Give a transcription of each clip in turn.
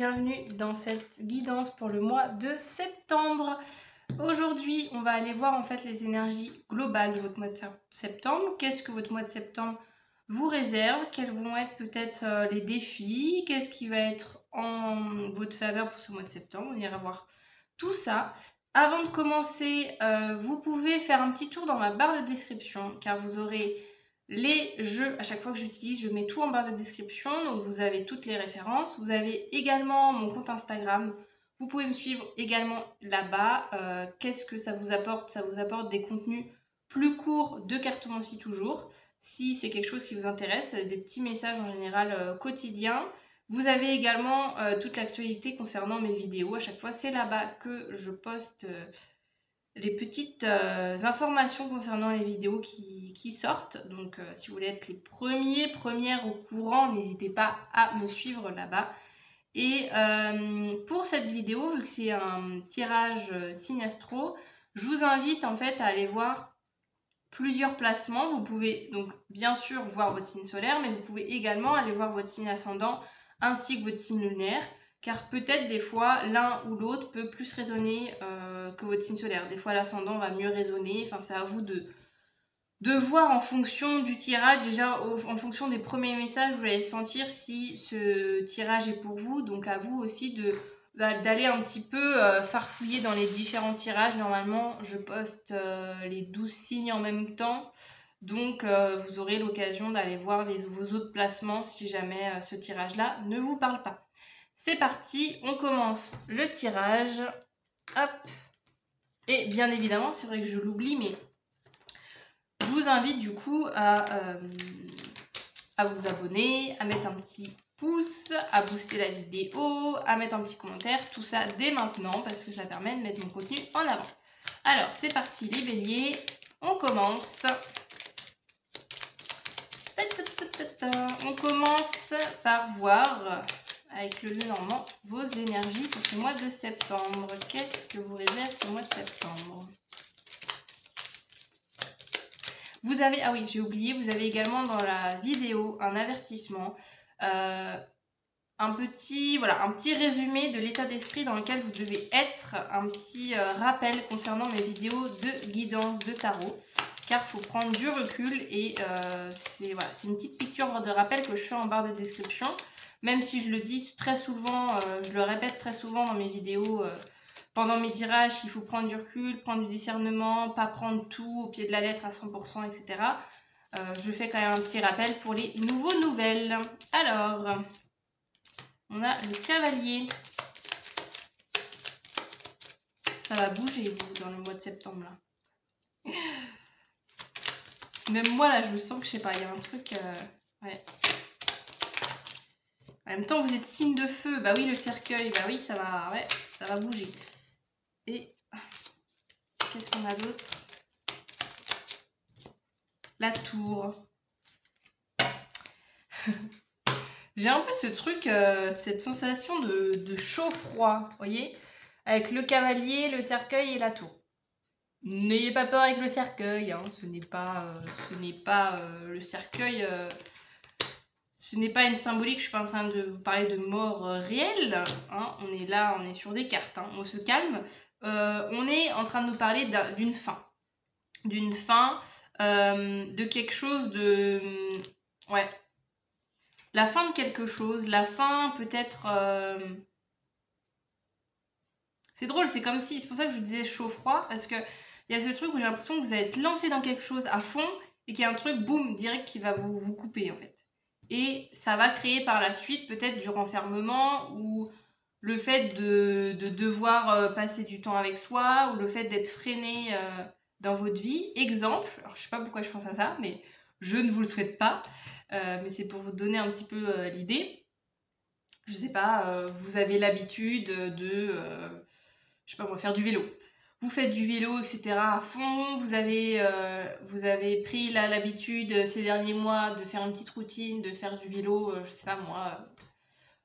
bienvenue dans cette guidance pour le mois de septembre. Aujourd'hui, on va aller voir en fait les énergies globales de votre mois de septembre. Qu'est-ce que votre mois de septembre vous réserve? Quels vont être peut-être les défis? Qu'est-ce qui va être en votre faveur pour ce mois de septembre? On ira voir tout ça. Avant de commencer, vous pouvez faire un petit tour dans ma barre de description car vous aurez les jeux. À chaque fois que j'utilise, je mets tout en barre de description, donc vous avez toutes les références. Vous avez également mon compte Instagram. Vous pouvez me suivre également là-bas. Qu'est-ce que ça vous apporte? Ça vous apporte des contenus plus courts de cartomancie toujours. Si c'est quelque chose qui vous intéresse, des petits messages en général quotidiens. Vous avez également toute l'actualité concernant mes vidéos. À chaque fois, c'est là-bas que je poste les petites informations concernant les vidéos qui sortent. Donc, si vous voulez être les premières au courant, n'hésitez pas à me suivre là-bas. Et pour cette vidéo, vu que c'est un tirage signe astro, je vous invite en fait à aller voir plusieurs placements. Vous pouvez donc bien sûr voir votre signe solaire, mais vous pouvez également aller voir votre signe ascendant ainsi que votre signe lunaire, car peut-être des fois l'un ou l'autre peut plus résonner que votre signe solaire. Des fois l'ascendant va mieux résonner. Enfin, c'est à vous de voir en fonction du tirage, déjà en fonction des premiers messages, vous allez sentir si ce tirage est pour vous. Donc à vous aussi d'aller un petit peu farfouiller dans les différents tirages. Normalement, je poste les 12 signes en même temps. Donc vous aurez l'occasion d'aller voir vos autres placements si jamais ce tirage-là ne vous parle pas. C'est parti, on commence le tirage. Hop. Et bien évidemment, c'est vrai que je l'oublie, mais je vous invite du coup à vous abonner, à mettre un petit pouce, à booster la vidéo, à mettre un petit commentaire, tout ça dès maintenant parce que ça permet de mettre mon contenu en avant. Alors c'est parti les béliers, on commence. On commence par voir avec le Lenormand vos énergies pour ce mois de septembre. Qu'est-ce que vous réserve ce mois de septembre? Vous avez, ah oui, j'ai oublié, vous avez également dans la vidéo un avertissement, un petit résumé de l'état d'esprit dans lequel vous devez être, un petit rappel concernant mes vidéos de guidance de tarot, car il faut prendre du recul et c'est une petite piqûre de rappel que je fais en barre de description, même si je le dis très souvent, je le répète très souvent dans mes vidéos. Pendant mes tirages, il faut prendre du recul, prendre du discernement, pas prendre tout au pied de la lettre à 100%, etc. Je fais quand même un petit rappel pour les nouvelles. Alors, on a le cavalier. Ça va bouger, vous, dans le mois de septembre, là. Même moi, là, je sens que, je sais pas, il y a un truc... ouais. En même temps, vous êtes signe de feu. Bah oui, le cercueil, bah oui, ça va bouger. Et qu'est-ce qu'on a d'autre? La tour. J'ai un peu ce truc, cette sensation de chaud-froid, vous voyez? Avec le cavalier, le cercueil et la tour. N'ayez pas peur avec le cercueil, hein, ce n'est pas le cercueil... ce n'est pas une symbolique, je suis pas en train de vous parler de mort réelle, hein, on est là, on est sur des cartes, hein, on se calme. On est en train de nous parler d'une fin. D'une fin, de quelque chose de... ouais. La fin de quelque chose, la fin peut-être... C'est drôle, c'est comme si... C'est pour ça que je vous disais chaud-froid, parce qu'il y a ce truc où j'ai l'impression que vous allez être lancé dans quelque chose à fond, et qu'il y a un truc, boum, direct qui va vous couper, en fait. Et ça va créer par la suite peut-être du renfermement, ou le fait de devoir passer du temps avec soi, ou le fait d'être freiné dans votre vie. Exemple, alors je sais pas pourquoi je pense à ça, mais je ne vous le souhaite pas, mais c'est pour vous donner un petit peu l'idée. Je sais pas, vous avez l'habitude de, je sais pas moi, faire du vélo. Vous faites du vélo, etc. à fond, vous avez pris l'habitude ces derniers mois de faire une petite routine, de faire du vélo, je sais pas moi,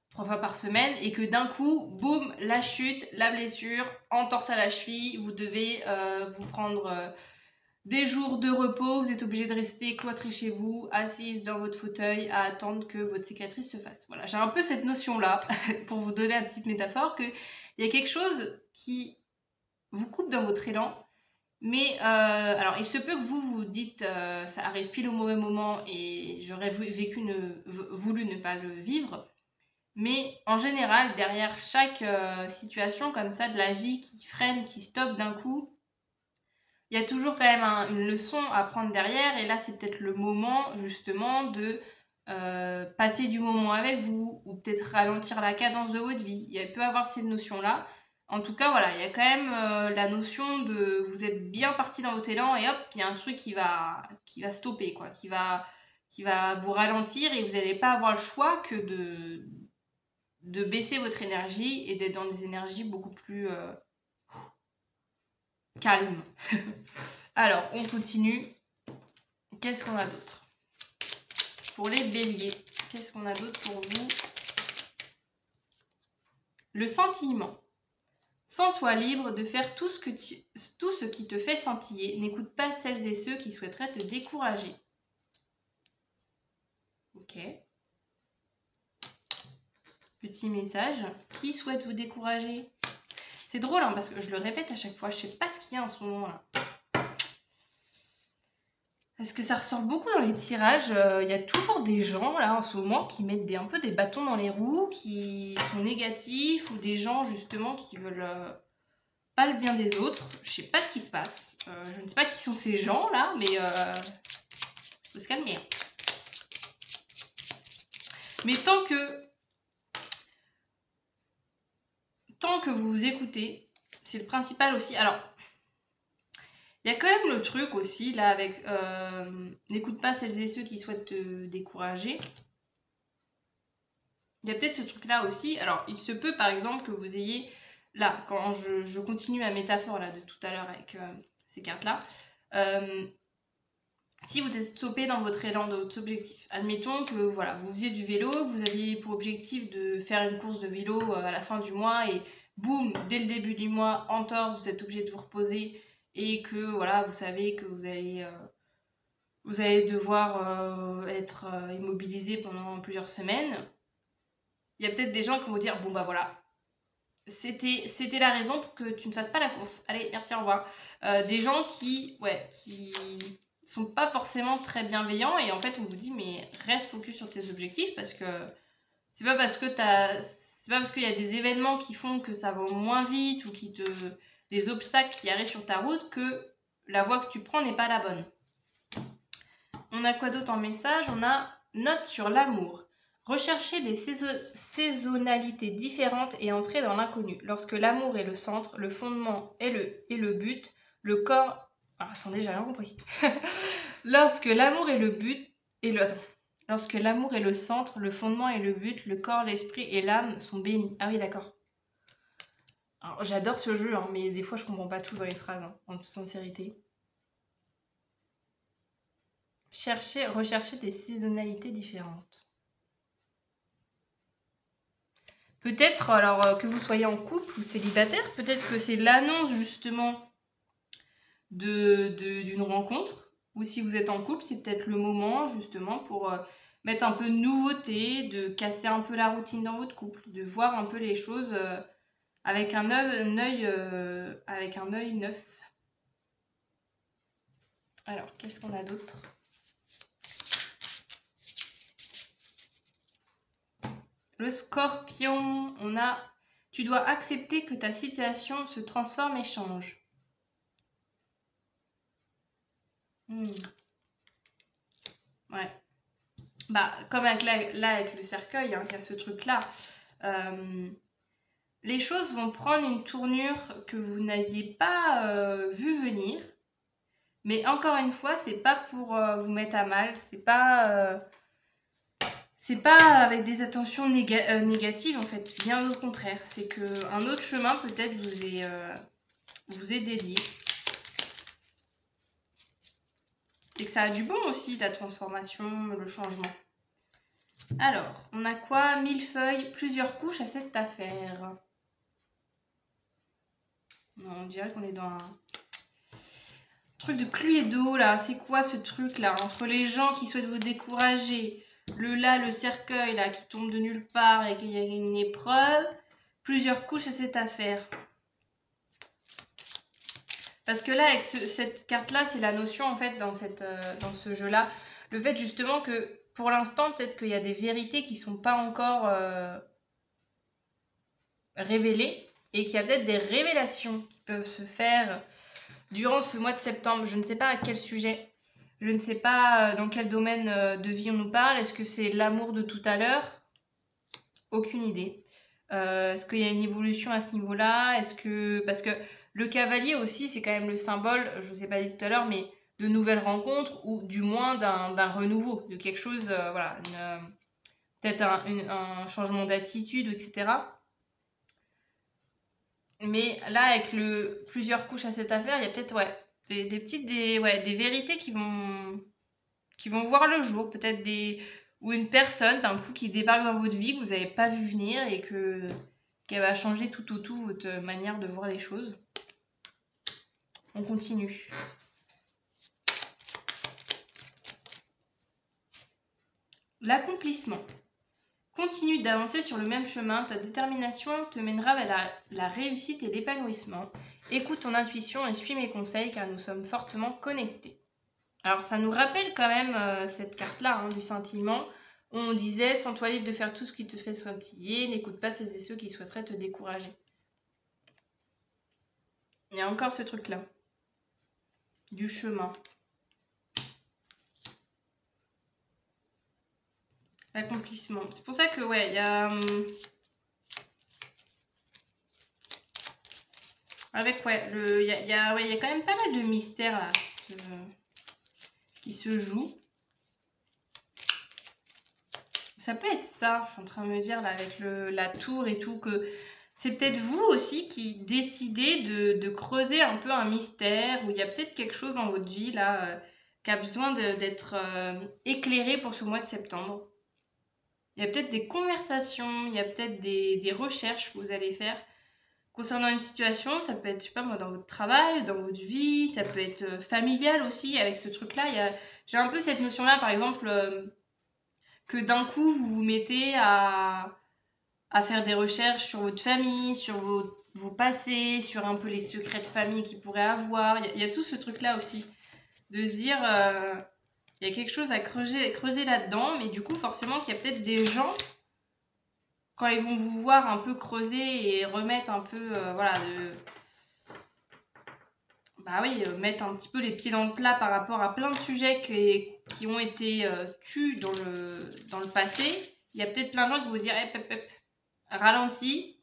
3 fois par semaine, et que d'un coup, boum, la chute, la blessure, entorse à la cheville, vous devez vous prendre des jours de repos, vous êtes obligé de rester cloîtré chez vous, assise dans votre fauteuil à attendre que votre cicatrice se fasse. Voilà, j'ai un peu cette notion-là, pour vous donner la petite métaphore, qu'il y a quelque chose qui vous coupe dans votre élan. Mais alors, il se peut que vous dites ça arrive pile au mauvais moment et j'aurais voulu ne pas le vivre. Mais en général, derrière chaque situation comme ça de la vie qui freine, qui stoppe d'un coup, il y a toujours quand même une leçon à prendre derrière. Et là, c'est peut-être le moment justement de passer du moment avec vous ou peut-être ralentir la cadence de votre vie. Il peut y avoir cette notion-là. En tout cas, voilà, il y a quand même la notion de vous êtes bien parti dans votre élan et hop, il y a un truc qui va stopper, quoi, qui va vous ralentir et vous n'allez pas avoir le choix que de baisser votre énergie et d'être dans des énergies beaucoup plus calmes. Alors, on continue. Qu'est-ce qu'on a d'autre? Pour les béliers, qu'est-ce qu'on a d'autre pour vous? Le sentiment. Sens-toi libre de faire tout ce qui te fait scintiller. N'écoute pas celles et ceux qui souhaiteraient te décourager. Ok. Petit message. Qui souhaite vous décourager? C'est drôle, hein, parce que je le répète à chaque fois. Je ne sais pas ce qu'il y a en ce moment-là. Parce que ça ressort beaucoup dans les tirages. Il y a toujours des gens, là, en ce moment, qui mettent un peu des bâtons dans les roues, qui sont négatifs, ou des gens, justement, qui veulent pas le bien des autres. Je sais pas ce qui se passe. Je ne sais pas qui sont ces gens-là, mais faut se calmer. Mais tant que vous vous écoutez, c'est le principal aussi. Alors, il y a quand même le truc aussi, là, avec n'écoute pas celles et ceux qui souhaitent te décourager. Il y a peut-être ce truc-là aussi. Alors, il se peut, par exemple, que vous ayez... Là, quand je continue ma métaphore là, de tout à l'heure avec ces cartes-là, si vous êtes stoppé dans votre élan de votre objectif, admettons que voilà, vous faisiez du vélo, vous aviez pour objectif de faire une course de vélo à la fin du mois et boum, dès le début du mois, entorse, vous êtes obligé de vous reposer et que voilà, vous savez que vous allez devoir être immobilisé pendant plusieurs semaines. Il y a peut-être des gens qui vont dire bon bah voilà, c'était la raison pour que tu ne fasses pas la course. Allez, merci, au revoir. Des gens qui sont pas forcément très bienveillants et en fait on vous dit mais reste focus sur tes objectifs parce que c'est pas parce qu'il y a des événements qui font que ça va moins vite ou des obstacles qui arrivent sur ta route que la voie que tu prends n'est pas la bonne. On a quoi d'autre en message? On a note sur l'amour. Rechercher des saisonnalités différentes et entrer dans l'inconnu. Lorsque l'amour est le centre, le fondement est le but, le corps... Ah, attendez, j'ai rien compris. Lorsque l'amour est le but... Lorsque l'amour est le centre, le fondement est le but, le corps, l'esprit et l'âme sont bénis. Ah oui, d'accord. Alors, j'adore ce jeu, hein, mais des fois je comprends pas tout dans les phrases, hein, en toute sincérité. Rechercher des saisonnalités différentes. Peut-être, alors que vous soyez en couple ou célibataire, peut-être que c'est l'annonce justement d'une rencontre. Ou si vous êtes en couple, c'est peut-être le moment justement pour mettre un peu de nouveauté, de casser un peu la routine dans votre couple, de voir un peu les choses avec un œil neuf. Alors, qu'est-ce qu'on a d'autre? Le Scorpion, on a « Tu dois accepter que ta situation se transforme et change. » Ouais. Bah, comme avec avec le cercueil, hein, il y a ce truc-là. Les choses vont prendre une tournure que vous n'aviez pas vu venir. Mais encore une fois, c'est pas pour vous mettre à mal. C'est pas avec des intentions négatives, en fait. Bien au contraire. C'est qu'un autre chemin, peut-être, vous est dédié. Et que ça a du bon aussi, la transformation, le changement. Alors, on a quoi? Millefeuille, plusieurs couches à cette affaire. Non, on dirait qu'on est dans un... Truc de Cluedo là, c'est quoi ce truc là? Entre les gens qui souhaitent vous décourager, le cercueil là qui tombe de nulle part et qu'il y a une épreuve, plusieurs couches à cette affaire. Parce que là, avec cette carte-là, c'est la notion, en fait, dans ce jeu-là. Le fait, justement, que, pour l'instant, peut-être qu'il y a des vérités qui ne sont pas encore révélées. Et qu'il y a peut-être des révélations qui peuvent se faire durant ce mois de septembre. Je ne sais pas à quel sujet. Je ne sais pas dans quel domaine de vie on nous parle. Est-ce que c'est l'amour de tout à l'heure? Aucune idée. Est-ce qu'il y a une évolution à ce niveau-là? Est-ce que... Parce que le cavalier aussi, c'est quand même le symbole, je ne vous ai pas dit tout à l'heure, mais de nouvelles rencontres ou du moins d'un renouveau, de quelque chose, voilà, peut-être un changement d'attitude, etc. Mais là, avec plusieurs couches à cette affaire, il y a peut-être des vérités qui vont voir le jour, peut-être ou une personne d'un coup qui débarque dans votre vie que vous n'avez pas vu venir et qu'elle va changer tout au tout votre manière de voir les choses. On continue. L'accomplissement. Continue d'avancer sur le même chemin, ta détermination te mènera vers la réussite et l'épanouissement. Écoute ton intuition et suis mes conseils car nous sommes fortement connectés. Alors ça nous rappelle quand même cette carte-là, hein, du scintillement. On disait, sens-toi libre de faire tout ce qui te fait scintiller, n'écoute pas celles et ceux qui souhaiteraient te décourager. Il y a encore ce truc-là. Du chemin. L'accomplissement. C'est pour ça que, ouais, il y a... Avec, ouais, il y a quand même pas mal de mystères, là, qui se jouent. Ça peut être ça, je suis en train de me dire, là, avec la tour et tout, que... C'est peut-être vous aussi qui décidez de creuser un peu un mystère, où il y a peut-être quelque chose dans votre vie, là, qui a besoin d'être éclairé pour ce mois de septembre. Il y a peut-être des conversations, il y a peut-être des recherches que vous allez faire concernant une situation. Ça peut être, je sais pas moi, dans votre travail, dans votre vie, ça peut être familial aussi, avec ce truc-là. J'ai un peu cette notion-là, par exemple, que d'un coup, vous vous mettez à faire des recherches sur votre famille, sur vos passés, sur un peu les secrets de famille qu'ils pourraient avoir. Il y a tout ce truc-là aussi. De se dire, il y a quelque chose à creuser là-dedans, mais du coup, forcément, qu'il y a peut-être des gens, quand ils vont vous voir un peu creuser et remettre un peu, voilà, mettre un petit peu les pieds dans le plat par rapport à plein de sujets qui ont été tus dans le passé, il y a peut-être plein de gens qui vont vous dire, ralentis,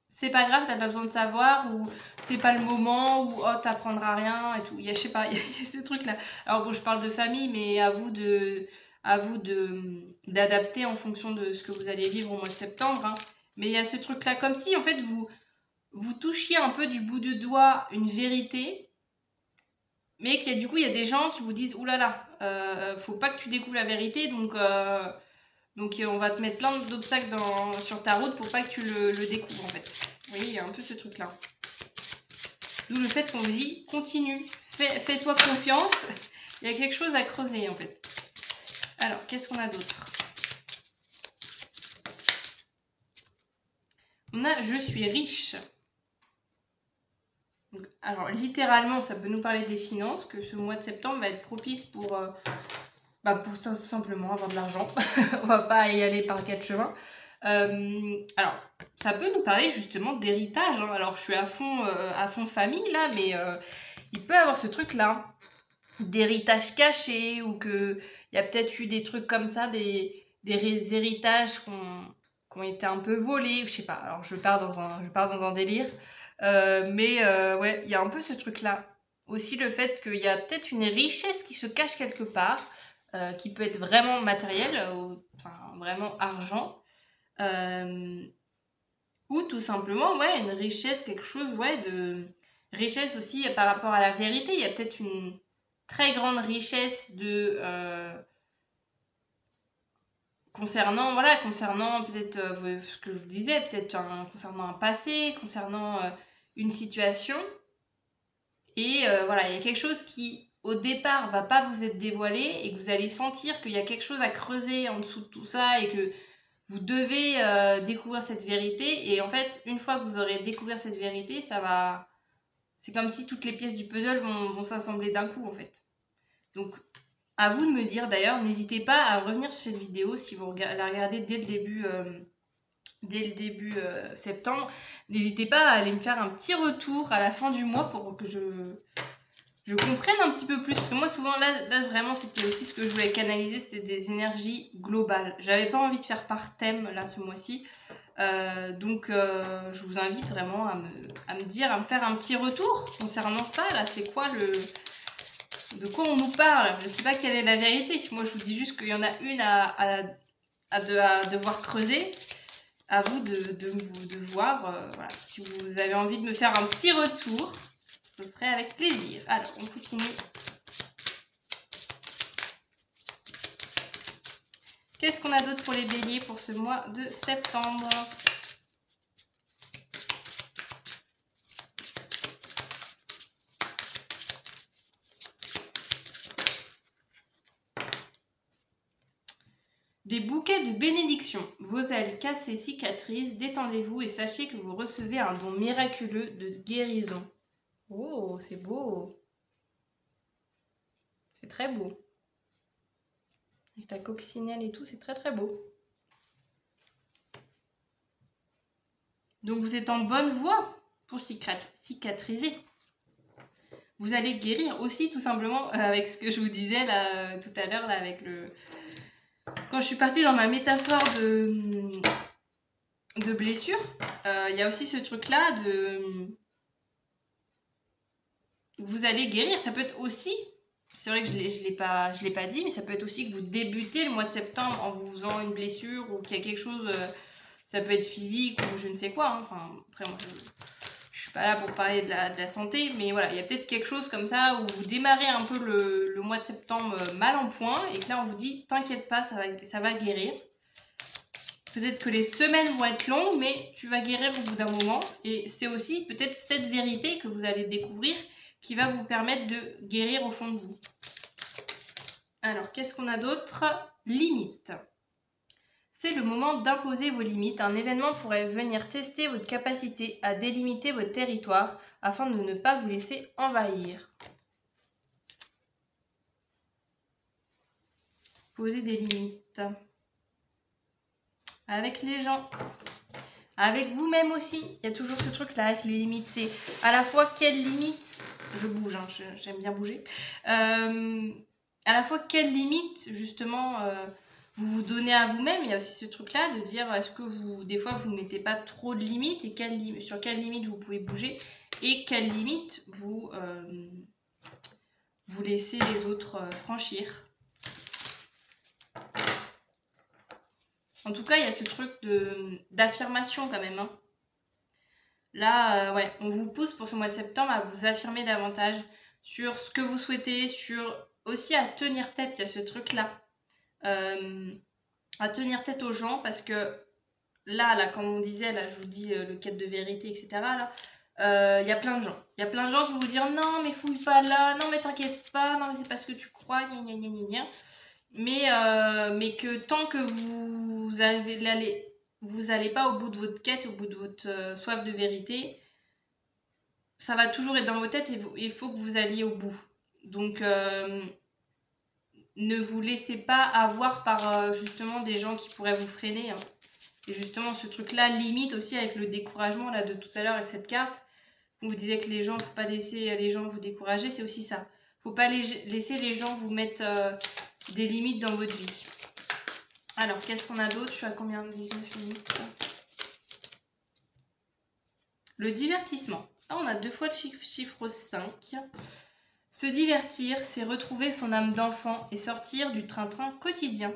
c'est pas grave, t'as pas besoin de savoir, ou c'est pas le moment, ou oh, t'apprendras rien, et tout. Je sais pas, il y a ce truc-là. Alors bon, je parle de famille, mais à vous d'adapter en fonction de ce que vous allez vivre au mois de septembre. Hein. Mais il y a ce truc-là, comme si en fait vous touchiez un peu du bout de doigt une vérité, mais qu'il y a du coup, il y a des gens qui vous disent, oulala, faut pas que tu découvres la vérité, donc on va te mettre plein d'obstacles sur ta route pour pas que tu le découvres en fait. Vous voyez, il y a un peu ce truc-là. D'où le fait qu'on vous dit, continue, fais-toi confiance. Il y a quelque chose à creuser en fait. Alors, qu'est-ce qu'on a d'autre? On a « Je suis riche ». Alors, littéralement, ça peut nous parler des finances, que ce mois de septembre va être propice pour simplement avoir de l'argent. On va pas y aller par quatre chemins. Alors, ça peut nous parler justement d'héritage. Hein. Alors, je suis à fond famille là, mais il peut y avoir ce truc-là, d'héritage caché, ou qu'il y a peut-être eu des trucs comme ça, des héritages qui ont été un peu volés, je sais pas. Alors, je pars dans un délire. Ouais, il y a un peu ce truc-là. Aussi le fait qu'il y a peut-être une richesse qui se cache quelque part, qui peut être vraiment matérielle, vraiment argent, ou tout simplement, ouais, une richesse, quelque chose, ouais, de richesse aussi par rapport à la vérité. Il y a peut-être une très grande richesse concernant peut-être ce que je vous disais, peut-être concernant un passé, concernant une situation. Et voilà, il y a quelque chose qui, au départ, va pas vous être dévoilé et que vous allez sentir qu'il y a quelque chose à creuser en dessous de tout ça et que vous devez découvrir cette vérité. Et en fait, une fois que vous aurez découvert cette vérité, ça va... C'est comme si toutes les pièces du puzzle vont s'assembler d'un coup, en fait. Donc, à vous de me dire, d'ailleurs, n'hésitez pas à revenir sur cette vidéo si vous la regardez dès le début septembre. N'hésitez pas à aller me faire un petit retour à la fin du mois pour que je comprenne un petit peu plus. Parce que moi, souvent, là vraiment, c'était aussi ce que je voulais canaliser, c'était des énergies globales. J'avais pas envie de faire par thème, là, ce mois-ci. Donc, je vous invite vraiment à me faire un petit retour concernant ça. Là, c'est quoi de quoi on nous parle? Je ne sais pas quelle est la vérité. Moi, je vous dis juste qu'il y en a une à devoir creuser. À vous de voir. Voilà. Si vous avez envie de me faire un petit retour, ce serait avec plaisir. Alors, on continue. Qu'est-ce qu'on a d'autre pour les béliers pour ce mois de septembre? Des bouquets de bénédictions. Vos ailes cassées cicatrisent, détendez-vous et sachez que vous recevez un don miraculeux de guérison. Oh, c'est beau. C'est très beau. Avec ta coccinelle et tout, c'est très très beau. Donc vous êtes en bonne voie pour cicatriser. Vous allez guérir aussi tout simplement avec ce que je vous disais là, tout à l'heure, là, avec le... Quand je suis partie dans ma métaphore de blessure, il y a aussi ce truc-là de... Vous allez guérir. Ça peut être aussi... C'est vrai que je ne l'ai pas dit, mais ça peut être aussi que vous débutez le mois de septembre en vous faisant une blessure ou qu'il y a quelque chose... ça peut être physique ou je ne sais quoi. Hein. Enfin, après, moi, je suis pas là pour parler de la santé, mais voilà, il y a peut-être quelque chose comme ça où vous démarrez un peu le mois de septembre mal en point et que là, on vous dit, t'inquiète pas, ça va guérir. Peut-être que les semaines vont être longues, mais tu vas guérir au bout d'un moment. Et c'est aussi peut-être cette vérité que vous allez découvrir qui va vous permettre de guérir au fond de vous. Alors, qu'est-ce qu'on a d'autre? Limites. C'est le moment d'imposer vos limites. Un événement pourrait venir tester votre capacité à délimiter votre territoire afin de ne pas vous laisser envahir. Poser des limites. Avec les gens. Avec vous-même aussi. Il y a toujours ce truc-là avec les limites. C'est à la fois quelles limites... Je bouge, hein, j'aime bien bouger. À la fois quelles limites, justement... vous vous donnez à vous-même. Il y a aussi ce truc-là de dire est-ce que vous, des fois, vous ne mettez pas trop de limites et sur quelles limites vous pouvez bouger et quelles limites vous laissez les autres franchir. En tout cas, il y a ce truc d'affirmation quand même. Hein. Là, ouais, on vous pousse pour ce mois de septembre à vous affirmer davantage sur ce que vous souhaitez, aussi à tenir tête, il y a ce truc-là. À tenir tête aux gens parce que là comme on disait, là je vous dis le quête de vérité, etc. Là, y a plein de gens. Il y a plein de gens qui vont vous dire non mais fouille pas là, non mais t'inquiète pas, non mais c'est pas ce que tu crois, gna gna gna gna gna. Mais que tant que vous allez pas au bout de votre quête, au bout de votre soif de vérité, ça va toujours être dans vos têtes et il faut que vous alliez au bout. Donc ne vous laissez pas avoir par justement des gens qui pourraient vous freiner. Hein. Et justement, ce truc-là limite aussi avec le découragement là, de tout à l'heure avec cette carte. Où vous disiez que les gens, faut pas laisser les gens vous décourager, c'est aussi ça. Faut pas laisser les gens vous mettre des limites dans votre vie. Alors, qu'est-ce qu'on a d'autre? Je suis à combien? 19 minutes. Le divertissement. Là, on a 2 fois le chiffre 5. Se divertir, c'est retrouver son âme d'enfant et sortir du train-train quotidien.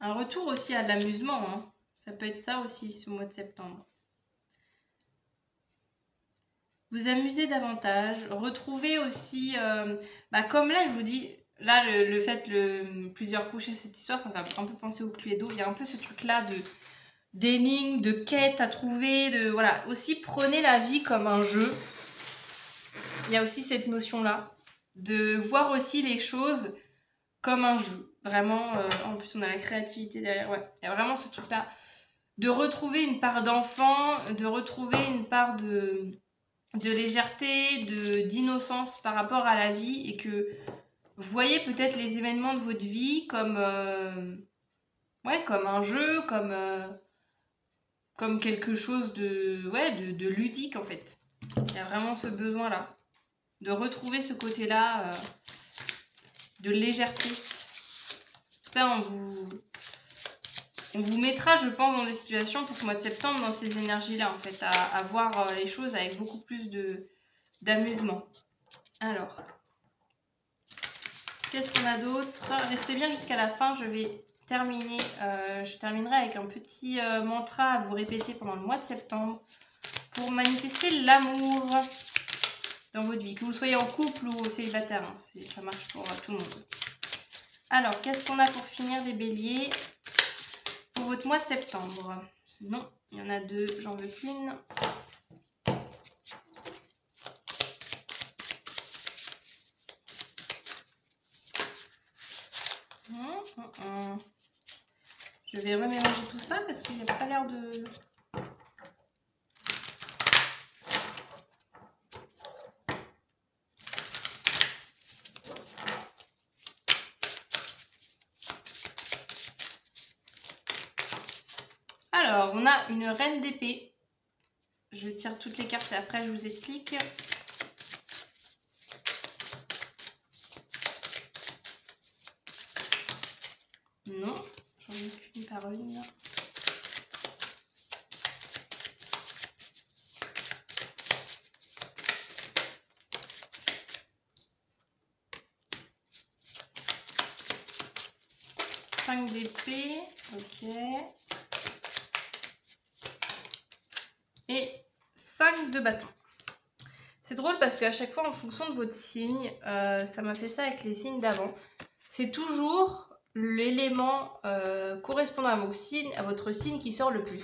Un retour aussi à l'amusement, hein. Ça peut être ça aussi ce mois de septembre. Vous amuser davantage, retrouver aussi, comme là je vous dis, là le fait plusieurs couches à cette histoire, ça me fait un peu penser au Cluedo. Il y a un peu ce truc là d'énigmes, de quêtes à trouver, voilà. Aussi, prenez la vie comme un jeu. Il y a aussi cette notion-là, de voir aussi les choses comme un jeu. Vraiment, en plus on a la créativité derrière, ouais. Il y a vraiment ce truc-là, de retrouver une part d'enfant, de retrouver une part de légèreté, d'innocence par rapport à la vie, et que vous voyez peut-être les événements de votre vie comme, ouais, comme un jeu, comme quelque chose de ludique en fait. Il y a vraiment ce besoin-là, de retrouver ce côté-là de légèreté. Là, on vous mettra, je pense, dans des situations pour ce mois de septembre, dans ces énergies-là, en fait, à voir les choses avec beaucoup plus d'amusement. Alors, qu'est-ce qu'on a d'autre? Restez bien jusqu'à la fin, je vais terminer. Je terminerai avec un petit mantra à vous répéter pendant le mois de septembre pour manifester l'amour dans votre vie, que vous soyez en couple ou célibataire, hein, ça marche pour tout le monde. Alors, qu'est-ce qu'on a pour finir les béliers pour votre mois de septembre? Non, il y en a deux, j'en veux qu'une. Je vais remélanger tout ça parce qu'il n'y a pas l'air de... Alors, on a une reine d'épée. Je tire toutes les cartes et après je vous explique. Non, j'en ai qu'une par une. Cinq d'épée, ok. Et 5 de bâton. C'est drôle parce qu'à chaque fois, en fonction de votre signe, ça m'a fait ça avec les signes d'avant, c'est toujours l'élément correspondant à votre signe qui sort le plus.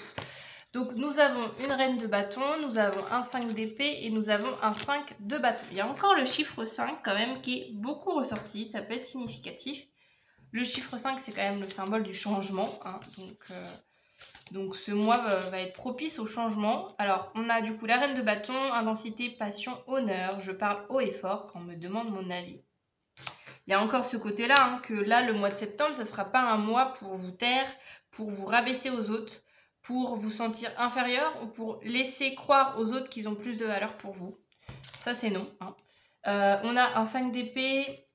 Donc nous avons une reine de bâton, nous avons un 5 d'épée et nous avons un 5 de bâton. Il y a encore le chiffre 5 quand même qui est beaucoup ressorti, ça peut être significatif. Le chiffre 5 c'est quand même le symbole du changement, hein, donc ce mois va être propice au changement. Alors on a du coup la reine de bâton, intensité, passion, honneur, je parle haut et fort quand on me demande mon avis. Il y a encore ce côté-là, hein, que là le mois de septembre, ça ne sera pas un mois pour vous taire, pour vous rabaisser aux autres, pour vous sentir inférieur ou pour laisser croire aux autres qu'ils ont plus de valeur pour vous. Ça c'est non. Hein. On a un 5 d'épée,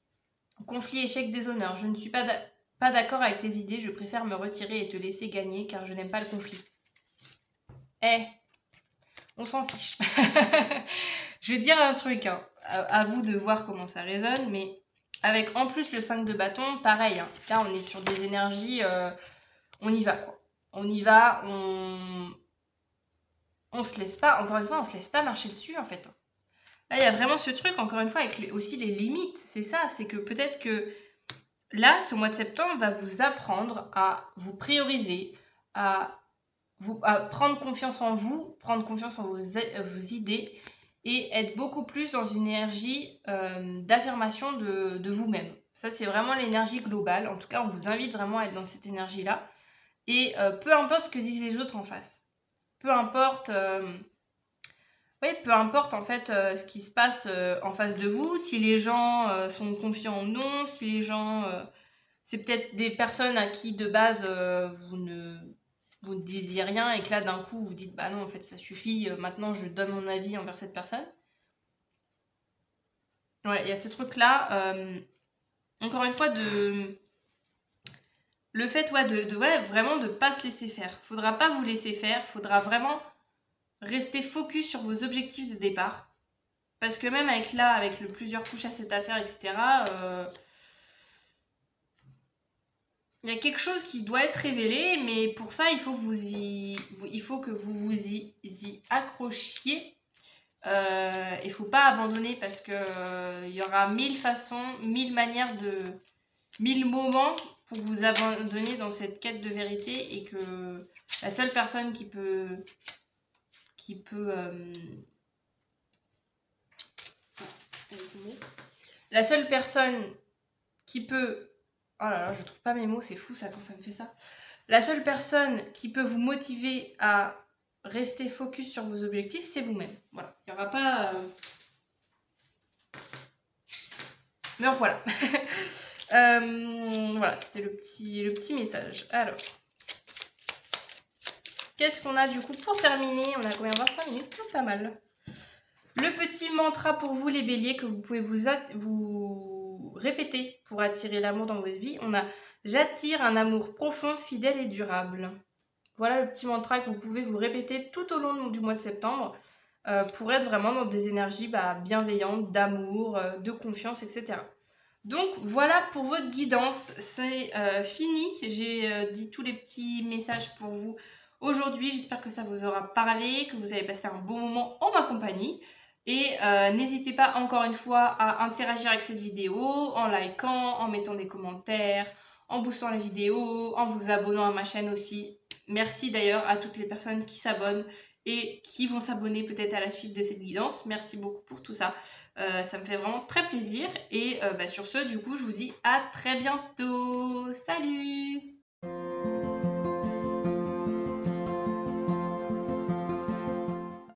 conflit, échec, déshonneur. Je ne suis pas d'accord avec tes idées, je préfère me retirer et te laisser gagner car je n'aime pas le conflit. On s'en fiche. Je vais dire un truc, hein. À vous de voir comment ça résonne, mais avec en plus le 5 de bâton, pareil. Hein. Là, on est sur des énergies, on y va, quoi. On y va, on se laisse pas, encore une fois, on se laisse pas marcher dessus, en fait. Là, il y a vraiment ce truc, encore une fois, avec aussi les limites. C'est ça, c'est que peut-être que là, ce mois de septembre va vous apprendre à vous prioriser, à prendre confiance en vous, prendre confiance en vos idées et être beaucoup plus dans une énergie d'affirmation de vous-même. Ça, c'est vraiment l'énergie globale. En tout cas, on vous invite vraiment à être dans cette énergie-là. Et peu importe ce que disent les autres en face. Peu importe... peu importe en fait ce qui se passe en face de vous, si les gens sont confiants ou non, si les gens... c'est peut-être des personnes à qui de base vous ne disiez rien et que là d'un coup vous dites bah non en fait ça suffit, maintenant je donne mon avis envers cette personne. Ouais, il y a ce truc là, encore une fois le fait vraiment de pas se laisser faire. Faudra pas vous laisser faire, faudra vraiment rester focus sur vos objectifs de départ. Parce que même avec le plusieurs couches à cette affaire, etc., il y a quelque chose qui doit être révélé, mais pour ça, il faut que vous vous y accrochiez. Il ne faut pas abandonner parce que il y aura 1000 façons, 1000 manières 1000 moments pour vous abandonner dans cette quête de vérité et que la seule personne qui peut la seule personne qui peut... Oh là là, je trouve pas mes mots, c'est fou ça quand ça me fait ça. La seule personne qui peut vous motiver à rester focus sur vos objectifs, c'est vous-même. Voilà, il n'y aura pas... Mais voilà. Voilà, c'était le petit message. Alors, qu'est-ce qu'on a du coup pour terminer? On a combien? 25 minutes, pas mal. Le petit mantra pour vous les béliers que vous pouvez vous répéter pour attirer l'amour dans votre vie. On a « J'attire un amour profond, fidèle et durable ». Voilà le petit mantra que vous pouvez vous répéter tout au long du mois de septembre pour être vraiment dans des énergies bienveillantes, d'amour, de confiance, etc. Donc voilà pour votre guidance, c'est fini. J'ai dit tous les petits messages pour vous aujourd'hui. J'espère que ça vous aura parlé, que vous avez passé un bon moment en ma compagnie. Et n'hésitez pas encore une fois à interagir avec cette vidéo en likant, en mettant des commentaires, en boostant la vidéo, en vous abonnant à ma chaîne aussi. Merci d'ailleurs à toutes les personnes qui s'abonnent et qui vont s'abonner peut-être à la suite de cette guidance. Merci beaucoup pour tout ça. Ça me fait vraiment très plaisir. Et sur ce, du coup, je vous dis à très bientôt. Salut!